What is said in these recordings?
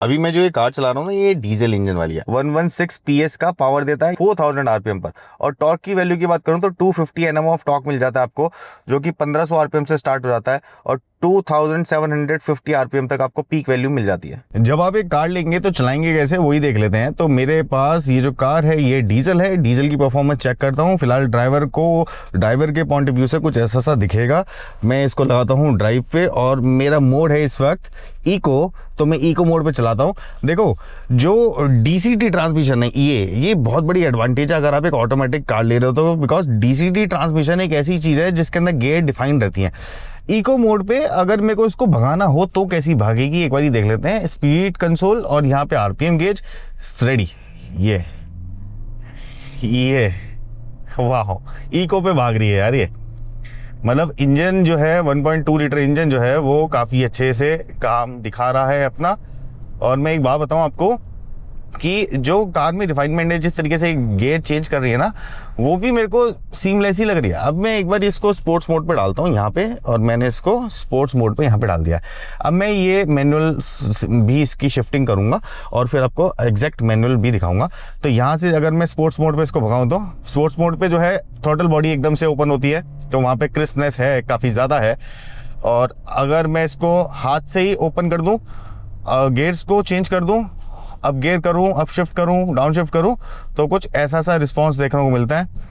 अभी मैं जो ये कार चला रहा हूँ ना, ये डीजल इंजन वाली है। 116 PS का पावर देता है 4000 RPM पर। और टॉर्क की वैल्यू की बात करूँ तो 250 Nm ऑफ टॉर्क मिल जाता है आपको, जो कि 1500 RPM से स्टार्ट हो जाता है और 2750 RPM तक आपको पीक वैल्यू मिल जाती है। जब आप एक कार लेंगे तो चलाएंगे कैसे, वही देख लेते हैं। तो मेरे पास ये जो कार है ये डीजल है। डीजल की परफॉर्मेंस चेक करता हूँ। फिलहाल ड्राइवर के पॉइंट ऑफ व्यू से कुछ ऐसा सा दिखेगा। मैं इसको लगाता हूँ ड्राइव पे और मेरा मोड है इस वक्त इको, तो मैं इको मोड पे चलाता हूँ। देखो, जो डीसीटी ट्रांसमिशन है ये बहुत बड़ी एडवांटेज है अगर आप एक ऑटोमेटिक कार ले रहे हो तो, बिकॉज डीसीटी ट्रांसमिशन एक ऐसी चीज़ है जिसके अंदर गियर डिफाइंड रहती है। इको मोड पे अगर मेरे को इसको भगाना हो तो कैसी भागेगी एक बार देख लेते हैं। स्पीड कंसोल और यहाँ पे आरपीएम गेज रेडी। ये वाह, इको पे भाग रही है यार ये। मतलब इंजन जो है 1.2 लीटर इंजन जो है वो काफ़ी अच्छे से काम दिखा रहा है अपना। और मैं एक बात बताऊं आपको कि जो कार में रिफाइनमेंट है, जिस तरीके से गियर चेंज कर रही है ना, वो भी मेरे को सीमलेस ही लग रही है। अब मैं एक बार इसको स्पोर्ट्स मोड पे डालता हूँ यहाँ पे, और मैंने इसको स्पोर्ट्स मोड पे यहाँ पे डाल दिया। अब मैं ये मैनुअल भी इसकी शिफ्टिंग करूँगा और फिर आपको एग्जैक्ट मैनुअल भी दिखाऊंगा। तो यहाँ से अगर मैं स्पोर्ट्स मोड पे इसको भगाऊँ तो स्पोर्ट्स मोड पे जो है थ्रॉटल बॉडी एकदम से ओपन होती है, तो वहाँ पे क्रिस्पनेस है काफ़ी ज़्यादा है। और अगर मैं इसको हाथ से ही ओपन कर दूँ, गियर्स को चेंज कर दूँ, अब गियर करूं, अप शिफ्ट करूं, डाउन शिफ्ट करूं, तो कुछ ऐसा सा रिस्पांस देखने को मिलता है।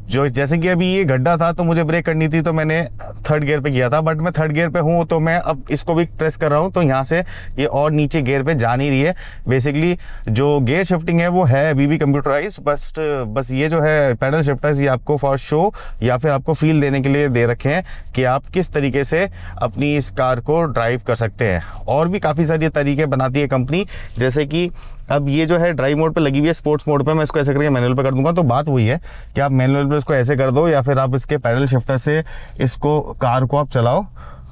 जो जैसे कि अभी ये गड्ढा था तो मुझे ब्रेक करनी थी तो मैंने थर्ड गियर पे किया था, बट मैं थर्ड गियर पे हूँ तो मैं अब इसको भी प्रेस कर रहा हूँ तो यहाँ से ये और नीचे गियर पे जा नहीं रही है। बेसिकली जो गियर शिफ्टिंग है वो है अभी भी कंप्यूटराइज, बस ये जो है पैडल शिफ्टर्स ये आपको फॉर शो या फिर आपको फील देने के लिए दे रखे हैं कि आप किस तरीके से अपनी इस कार को ड्राइव कर सकते हैं। और भी काफ़ी सारे तरीके बनाती है कंपनी, जैसे कि अब ये जो है ड्राइव मोड पे लगी हुई है, स्पोर्ट्स मोड पे मैं इसको ऐसे करके मैनुअल पे कर दूंगा। तो बात वही है कि आप मैनुअल पे इसको ऐसे कर दो या फिर आप इसके पैडल शिफ्टर से इसको कार को आप चलाओ।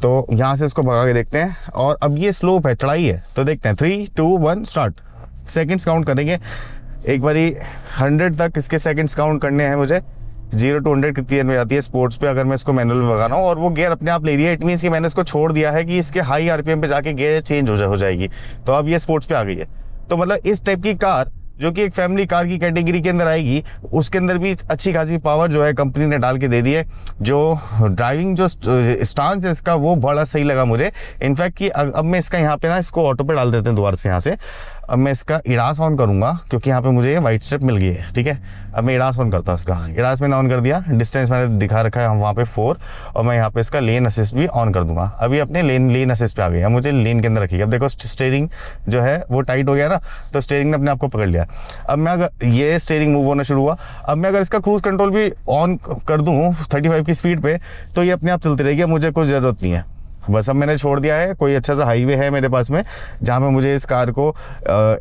तो यहाँ से इसको भगा के देखते हैं। और अब ये स्लोप है, चढ़ाई है, तो देखते हैं 3, 2, 1 स्टार्ट। सेकेंड्स काउंट करेंगे एक बारी 100 तक इसके सेकेंड्स काउंट करने हैं मुझे। 0 to 100 कितनी देर में जाती है स्पोर्ट्स पे अगर मैं इसको मैनुअल में भगा रहा हूँ, और वो गियर अपने आप ले रही है। इट मीन्स कि मैंने इसको छोड़ दिया है कि इसके हाई आरपीएम पे जाके गियर चेंज हो जाएगी। तो अब ये स्पोर्ट्स पे आ गई है। तो मतलब इस टाइप की कार जो कि एक फैमिली कार की कैटेगरी के अंदर आएगी, उसके अंदर भी अच्छी खासी पावर जो है कंपनी ने डाल के दे दी है। जो ड्राइविंग जो स्टांस है इसका वो बड़ा सही लगा मुझे। इनफैक्ट कि अब मैं इसका यहाँ पे ना इसको ऑटो पे डाल देते हैं दोबारा से यहाँ से। अब मैं इसका इडास ऑन करूँगा क्योंकि यहाँ पे मुझे वाइट स्ट्रिप मिल गई है, ठीक है। अब मैं इडास ऑन करता हूँ इसका। इडास मैंने ऑन कर दिया, डिस्टेंस मैंने दिखा रखा है वहाँ पे 4, और मैं यहाँ पे इसका लेन असिस्ट भी ऑन कर दूंगा। अभी अपने लेन असिस्ट पे आ गई है, मुझे लेन के अंदर रखिएगा। अब देखो स्टीयरिंग जो है वो टाइट हो गया ना, तो स्टीयरिंग ने अपने आप को पकड़ लिया। अब मैं अगर ये स्टीयरिंग मूव होना शुरू हुआ, अब मैं अगर इसका क्रूज कंट्रोल भी ऑन कर दूँ 35 की स्पीड पे, तो ये अपने आप चलती रहेगी। मुझे कोई ज़रूरत नहीं है, बस अब मैंने छोड़ दिया है। कोई अच्छा सा हाईवे है मेरे पास में जहाँ पे मुझे इस कार को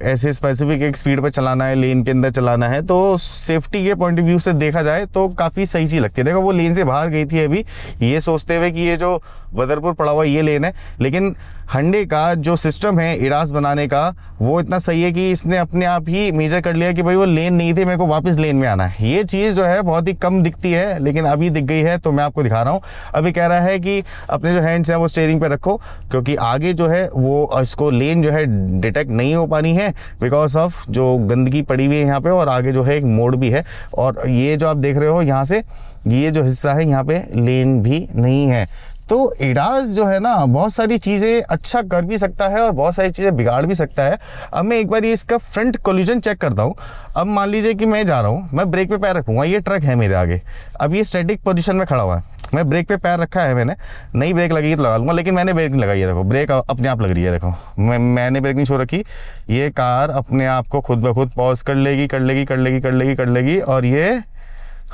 ऐसे स्पेसिफिक एक स्पीड पे चलाना है, लेन के अंदर चलाना है, तो सेफ्टी के पॉइंट ऑफ व्यू से देखा जाए तो काफ़ी सही चीज़ लगती है। देखो वो लेन से बाहर गई थी अभी, ये सोचते हुए कि ये जो बदरपुर पड़ा हुआ ये लेन है, लेकिन हंडे का जो सिस्टम है इडास बनाने का वो इतना सही है कि इसने अपने आप ही मेजर कर लिया कि भाई वो लेन नहीं थे, मेरे को वापस लेन में आना है। ये चीज़ जो है बहुत ही कम दिखती है, लेकिन अभी दिख गई है, तो मैं आपको दिखा रहा हूँ। अभी कह रहा है कि अपने जो हैंड्स हैं वो स्टीयरिंग पे रखो, क्योंकि आगे जो है वो इसको लेन जो है डिटेक्ट नहीं हो पानी है बिकॉज ऑफ जो गंदगी पड़ी हुई है यहाँ पे, और आगे जो है एक मोड़ भी है। और ये जो आप देख रहे हो यहाँ से ये जो हिस्सा है यहाँ पे लेन भी नहीं है। तो एडास जो है ना बहुत सारी चीज़ें अच्छा कर भी सकता है और बहुत सारी चीज़ें बिगाड़ भी सकता है। अब मैं एक बार ये इसका फ्रंट कोलिजन चेक करता हूँ। अब मान लीजिए कि मैं जा रहा हूँ, मैं ब्रेक पे पैर रखूँगा, ये ट्रक है मेरे आगे, अब ये स्टैटिक पोजीशन में खड़ा हुआ है, मैं ब्रेक पे पैर रखा है, मैंने नई ब्रेक लगी तो लगा लूँगा, लेकिन मैंने ब्रेक नहीं लगाई है। देखो ब्रेक अपने आप लग रही है, देखो मैंने ब्रेक नहीं छोड़ रखी। ये कार अपने आप को खुद ब खुद पॉज कर लेगी और ये,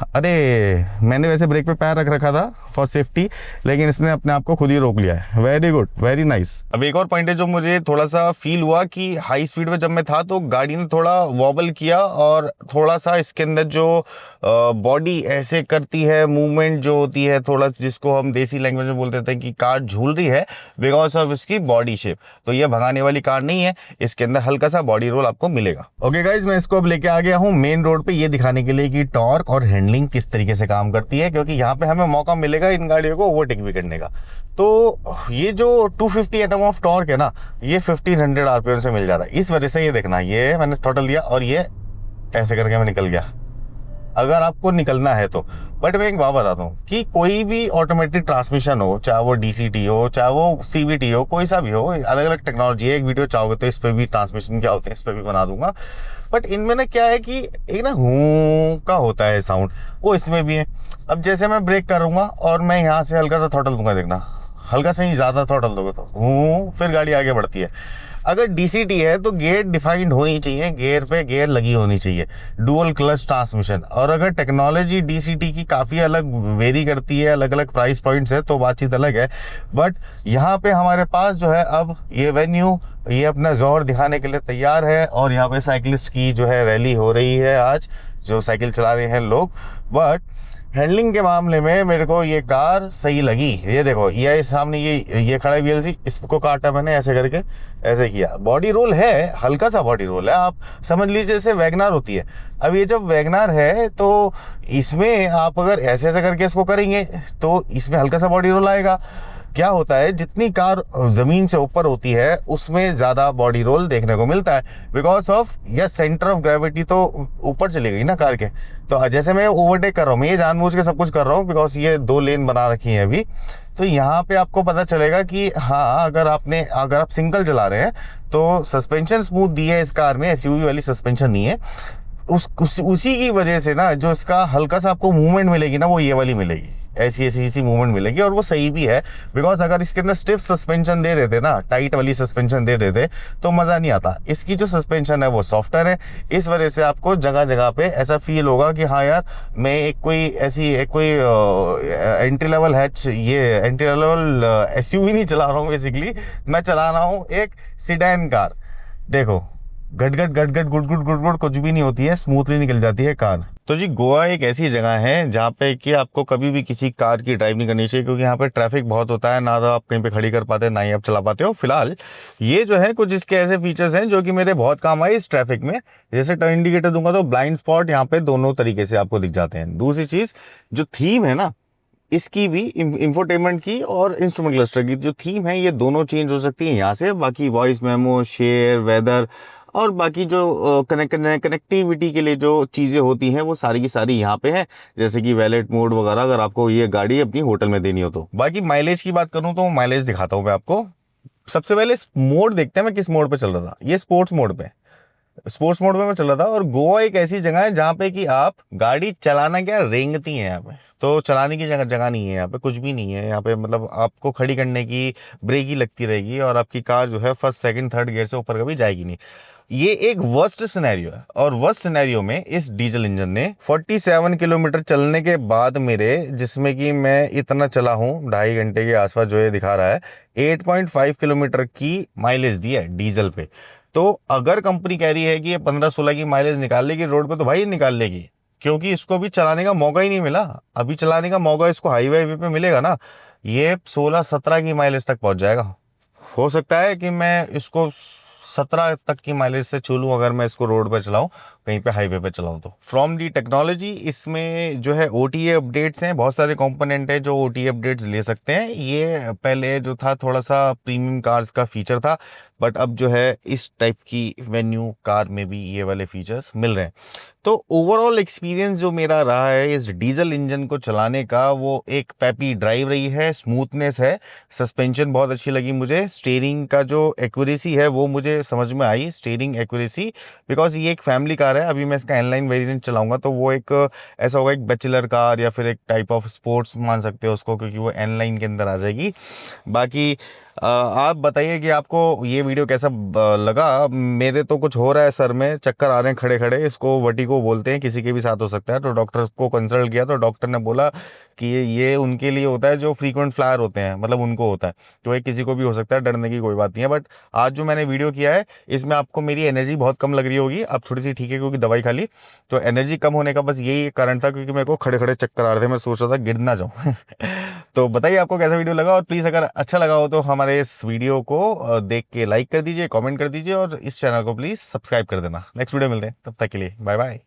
अरे मैंने वैसे ब्रेक पे पैर रख रखा था फॉर सेफ्टी, लेकिन इसने अपने आप को खुद ही रोक लिया है। Very good, very nice. अब एक और पॉइंट है जो मुझे थोड़ा सा फील हुआ कि हाई स्पीड पे जब मैं था तो गाड़ी ने थोड़ा वॉबल किया और थोड़ा सा इसके अंदर जो बॉडी ऐसे करती है, मूवमेंट जो होती है थोड़ा, जिसको हम देसी लैंग्वेज में बोलते थे कि कार झूल रही है बिकॉज ऑफ इसकी बॉडी शेप। तो ये भगाने वाली कार नहीं है, इसके अंदर हल्का सा बॉडी रोल आपको मिलेगा। ओके गाइज, मैं इसको अब लेके आ गया हूँ मेन रोड पे, ये दिखाने के लिए कि टॉर्क और हैंडलिंग किस तरीके से काम करती है, क्योंकि यहाँ पे हमें मौका मिलेगा रहेगा इन गाड़ियों को ओवरटेक भी करने का। तो ये जो 250 एनएम ऑफ टॉर्क है ना, ये 1500 आरपीएम से मिल जा रहा है। इस वजह से ये देखना, ये मैंने थ्रॉटल दिया और ये ऐसे करके मैं निकल गया, अगर आपको निकलना है तो। बट मैं एक बात बताता हूँ कि कोई भी ऑटोमेटिक ट्रांसमिशन हो, चाहे वो डीसीटी हो, चाहे वो सीवीटी हो, कोई सा भी हो, अलग अलग टेक्नोलॉजी है। एक वीडियो चाहोगे तो इस पर भी ट्रांसमिशन क्या होते हैं इस पर भी बना दूंगा। बट इनमें ना क्या है कि एक ना हूँ का होता है साउंड, वो इसमें भी है। अब जैसे मैं ब्रेक करूँगा और मैं यहाँ से हल्का सा थ्रॉटल दूंगा, देखना हल्का से ही ज़्यादा थ्रॉटल दोगे तो हूँ, फिर गाड़ी आगे बढ़ती है। अगर डीसीटी है तो गियर डिफाइंड होनी चाहिए, गियर पे गियर लगी होनी चाहिए, डुअल क्लच ट्रांसमिशन। और अगर टेक्नोलॉजी डीसीटी की काफ़ी अलग वेरी करती है, अलग अलग प्राइस पॉइंट्स है, तो बातचीत अलग है। बट यहाँ पे हमारे पास जो है अब ये वेन्यू ये अपना जोर दिखाने के लिए तैयार है। और यहाँ पे साइकिलिस्ट की जो है रैली हो रही है आज, जो साइकिल चला रहे हैं लोग। बट हैंडलिंग के मामले में मेरे को ये कार सही लगी। ये देखो, ये सामने ये खड़ा है वीएलसी, इसको काटा मैंने ऐसे करके, ऐसे किया। बॉडी रोल है, हल्का सा बॉडी रोल है, आप समझ लीजिए जैसे वैगनार होती है। अब ये जब वैगनार है तो इसमें आप अगर ऐसे ऐसे करके इसको करेंगे तो इसमें हल्का सा बॉडी रोल आएगा। क्या होता है, जितनी कार ज़मीन से ऊपर होती है उसमें ज़्यादा बॉडी रोल देखने को मिलता है, बिकॉज ऑफ यह सेंटर ऑफ ग्रेविटी तो ऊपर चली गई ना कार के। तो जैसे मैं ओवरटेक कर रहा हूँ, मैं ये जानबूझ के सब कुछ कर रहा हूँ बिकॉज ये 2 लेन बना रखी हैं अभी। तो यहाँ पे आपको पता चलेगा कि हाँ, अगर आप सिंगल चला रहे हैं तो सस्पेंशन स्मूथ दी है इस कार में, एसयूवी वाली सस्पेंशन नहीं है। उसी की वजह से ना जो इसका हल्का सा आपको मूवमेंट मिलेगी ना, वो ये वाली मिलेगी, ऐसी मूवमेंट मिलेगी। और वो सही भी है, बिकॉज अगर इसके अंदर स्टिफ सस्पेंशन दे देते ना, टाइट वाली सस्पेंशन दे देते तो मज़ा नहीं आता। इसकी जो सस्पेंशन है वो सॉफ्टर है, इस वजह से आपको जगह जगह पे ऐसा फील होगा कि हाँ यार, मैं कोई entry level entry level SUV नहीं चला रहा हूँ, बेसिकली मैं चला रहा हूँ एक सिडैन कार। देखो, गट गुट गुट कुछ भी नहीं होती है, स्मूथली निकल जाती है कार। तो जी, गोवा एक ऐसी जगह है जहाँ पे कि आपको कभी भी किसी कार की ड्राइव नहीं करनी चाहिए, क्योंकि यहाँ पे ट्रैफिक बहुत होता है, ना तो आप कहीं पे खड़ी कर पाते हैं, ना ही आप चला पाते हो। फिलहाल ये जो है कुछ इसके ऐसे फीचर्स हैं जो कि मेरे बहुत काम आए इस ट्रैफिक में। जैसे टर्न इंडिकेटर दूंगा तो ब्लाइंड स्पॉट यहाँ पे दोनों तरीके से आपको दिख जाते हैं। दूसरी चीज़, जो थीम है ना इसकी भी, इंफोटेनमेंट की और इंस्ट्रूमेंट क्लस्टर की जो थीम है, ये दोनों चेंज हो सकती है यहाँ से। बाकी वॉइस मेमो, शेयर, वेदर और बाकी जो कनेक्टिविटी के लिए जो चीज़ें होती हैं वो सारी की सारी यहाँ पे है, जैसे कि वैलेट मोड वगैरह, अगर आपको ये गाड़ी अपनी होटल में देनी हो तो। बाकी माइलेज की बात करूँ तो माइलेज दिखाता हूँ मैं आपको। सबसे पहले मोड देखते हैं मैं किस मोड पे चल रहा था। ये स्पोर्ट्स मोड में मैं चल रहा था। और गोवा एक ऐसी जगह है जहाँ पे कि आप गाड़ी चलाना क्या, रेंगती है यहाँ पे, तो चलाने की जगह नहीं है यहाँ पे, कुछ भी नहीं है यहाँ पे। मतलब आपको खड़ी करने की ब्रेक ही लगती रहेगी और आपकी कार जो है फर्स्ट सेकंड थर्ड गियर से ऊपर कभी जाएगी नहीं। ये एक वर्स्ट सिनेरियो है। और वर्स्ट सिनेरियो में इस डीजल इंजन ने 47 किलोमीटर चलने के बाद मेरे, जिसमें कि मैं इतना चला हूँ 2.5 घंटे के आसपास, जो ये दिखा रहा है 8.5 किलोमीटर की माइलेज दी है डीजल पे। तो अगर कंपनी कह रही है कि ये 15-16 की माइलेज निकाल लेगी रोड पे, तो भाई निकाल लेगी, क्योंकि इसको अभी चलाने का मौका ही नहीं मिला। अभी चलाने का मौका इसको हाईवे पे मिलेगा ना, ये 16-17 की माइलेज तक पहुंच जाएगा। हो सकता है कि मैं इसको 17 तक की माइलेज से छू लूँ अगर मैं इसको रोड पर चलाऊं, कहीं पे हाईवे पे चलाऊं तो। फ्रॉम दी टेक्नोलॉजी, इसमें जो है OTA अपडेट्स हैं, बहुत सारे कंपोनेंट है जो OTA अपडेट्स ले सकते हैं। ये पहले जो था थोड़ा सा प्रीमियम कार्स का फीचर था, बट अब जो है इस टाइप की वेन्यू कार में भी ये वाले फीचर्स मिल रहे हैं। तो ओवरऑल एक्सपीरियंस जो मेरा रहा है इस डीजल इंजन को चलाने का, वो एक पैपी ड्राइव रही है, स्मूथनेस है, सस्पेंशन बहुत अच्छी लगी मुझे, स्टीयरिंग का जो एक्यूरेसी है वो मुझे समझ में आई, स्टीयरिंग एक्यूरेसी, बिकॉज ये एक फैमिली कार है। अभी मैं इसका एनलाइन वेरिएंट चलाऊंगा तो वो एक ऐसा होगा, एक बैचलर कार या फिर एक टाइप ऑफ स्पोर्ट्स मान सकते हो उसको, क्योंकि वो एनलाइन के अंदर आ जाएगी। बाकी आप बताइए कि आपको ये वीडियो कैसा लगा। मेरे तो कुछ हो रहा है, सर में चक्कर आ रहे हैं खड़े खड़े, इसको वर्टिगो बोलते हैं, किसी के भी साथ हो सकता है। तो डॉक्टर को कंसल्ट किया तो डॉक्टर ने बोला कि ये उनके लिए होता है जो फ्रीक्वेंट फ्लायर होते हैं, मतलब उनको होता है, तो ये किसी को भी हो सकता है, डरने की कोई बात नहीं है। बट आज जो मैंने वीडियो किया है इसमें आपको मेरी एनर्जी बहुत कम लग रही होगी, अब थोड़ी सी ठीक है क्योंकि दवाई खा ली, तो एनर्जी कम होने का बस यही कारण था, क्योंकि मेरे को खड़े खड़े चक्कर आ रहे थे, मैं सोच रहा था गिर ना जाऊँ। तो बताइए आपको कैसा वीडियो लगा, और प्लीज़ अगर अच्छा लगा हो तो हमारे इस वीडियो को देख के लाइक कर दीजिए, कमेंट कर दीजिए, और इस चैनल को प्लीज़ सब्सक्राइब कर देना। नेक्स्ट वीडियो मिलते हैं, तब तक के लिए बाय बाय।